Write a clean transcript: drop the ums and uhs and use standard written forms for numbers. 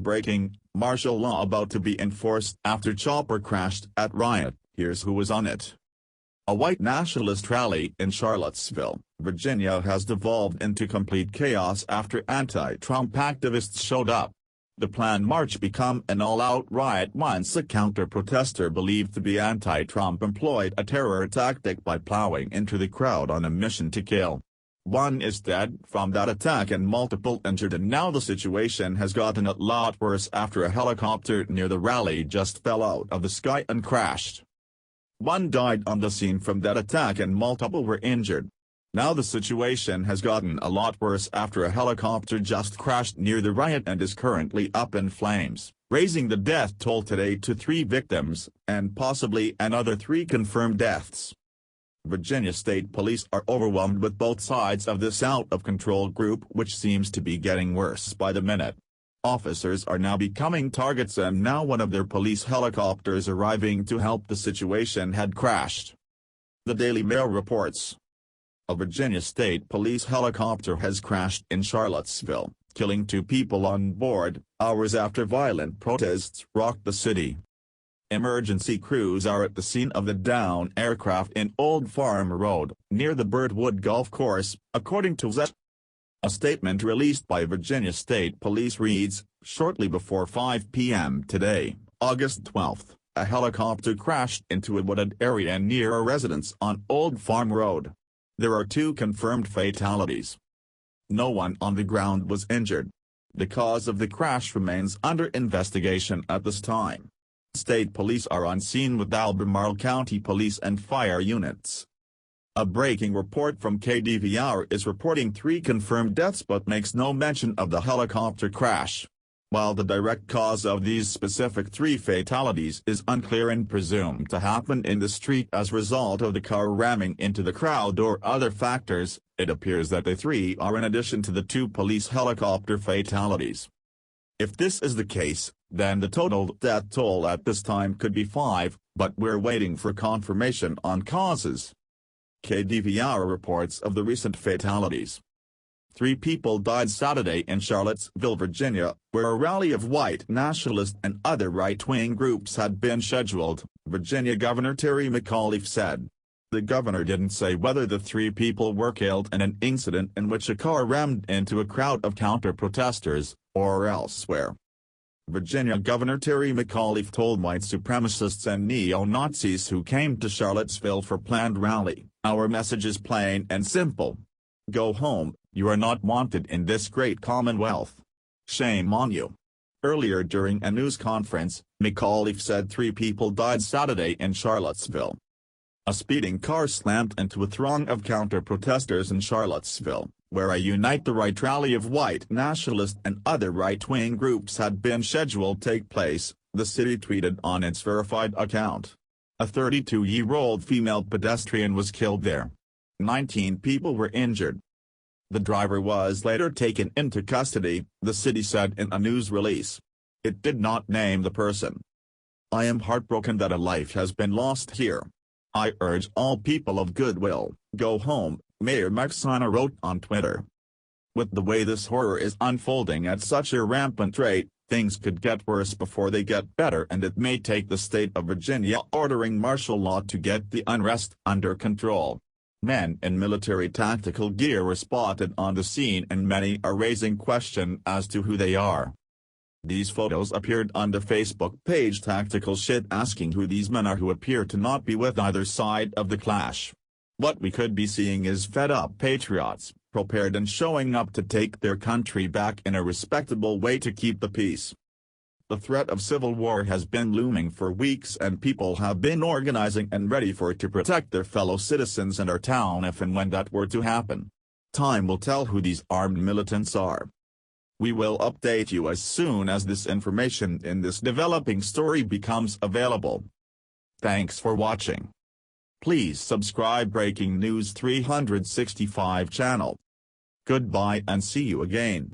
Breaking, martial law about to be enforced after chopper crashed at Riot. Here's who was on it. A white nationalist rally in Charlottesville, Virginia has devolved into complete chaos after anti-Trump activists showed up. The planned march became an all-out riot once a counter-protester believed to be anti-Trump employed a terror tactic by plowing into the crowd on a mission to kill. One is dead from that attack and multiple injured, and now the situation has gotten a lot worse after a helicopter near the rally just fell out of the sky and crashed. One died on the scene from that attack and multiple were injured. Now the situation has gotten a lot worse after a helicopter just crashed near the riot and is currently up in flames, raising the death toll today to 3 victims, and possibly another 3 confirmed deaths. Virginia State Police are overwhelmed with both sides of this out-of-control group, which seems to be getting worse by the minute. Officers are now becoming targets, and now one of their police helicopters arriving to help the situation had crashed. The Daily Mail reports. A Virginia State Police helicopter has crashed in Charlottesville, killing 2 people on board, hours after violent protests rocked the city. Emergency crews are at the scene of the downed aircraft in Old Farm Road, near the Birdwood Golf Course, according to Z. A statement released by Virginia State Police reads, shortly before 5 p.m. today, August 12, a helicopter crashed into a wooded area near a residence on Old Farm Road. There are 2 confirmed fatalities. No one on the ground was injured. The cause of the crash remains under investigation at this time. State police are on scene with Albemarle County Police and fire units. A breaking report from KDVR is reporting 3 confirmed deaths but makes no mention of the helicopter crash. While the direct cause of these specific 3 fatalities is unclear and presumed to happen in the street as a result of the car ramming into the crowd or other factors, it appears that the 3 are in addition to the 2 police helicopter fatalities. If this is the case, then the total death toll at this time could be 5, but we're waiting for confirmation on causes. KDVR reports of the recent fatalities. 3 people died Saturday in Charlottesville, Virginia, where a rally of white nationalist and other right-wing groups had been scheduled, Virginia Governor Terry McAuliffe said. The governor didn't say whether the 3 people were killed in an incident in which a car rammed into a crowd of counter-protesters, or elsewhere. Virginia Governor Terry McAuliffe told white supremacists and neo-Nazis who came to Charlottesville for planned rally, "Our message is plain and simple. Go home, you are not wanted in this great commonwealth. Shame on you." Earlier during a news conference, McAuliffe said 3 people died Saturday in Charlottesville. A speeding car slammed into a throng of counter-protesters in Charlottesville, where a Unite the Right rally of white nationalist and other right-wing groups had been scheduled to take place, the city tweeted on its verified account. A 32-year-old female pedestrian was killed there. 19 people were injured. The driver was later taken into custody, the city said in a news release. It did not name the person. "I am heartbroken that a life has been lost here. I urge all people of goodwill, go home," Mayor Maxana wrote on Twitter. With the way this horror is unfolding at such a rampant rate, things could get worse before they get better, and it may take the state of Virginia ordering martial law to get the unrest under control. Men in military tactical gear were spotted on the scene, and many are raising question as to who they are. These photos appeared on the Facebook page Tactical Shit, asking who these men are who appear to not be with either side of the clash. What we could be seeing is fed-up patriots, prepared and showing up to take their country back in a respectable way to keep the peace. The threat of civil war has been looming for weeks, and people have been organizing and ready for it to protect their fellow citizens and our town if and when that were to happen. Time will tell who these armed militants are. We will update you as soon as this information in this developing story becomes available. Thanks for watching. Please subscribe Breaking News 365 channel. Goodbye and see you again.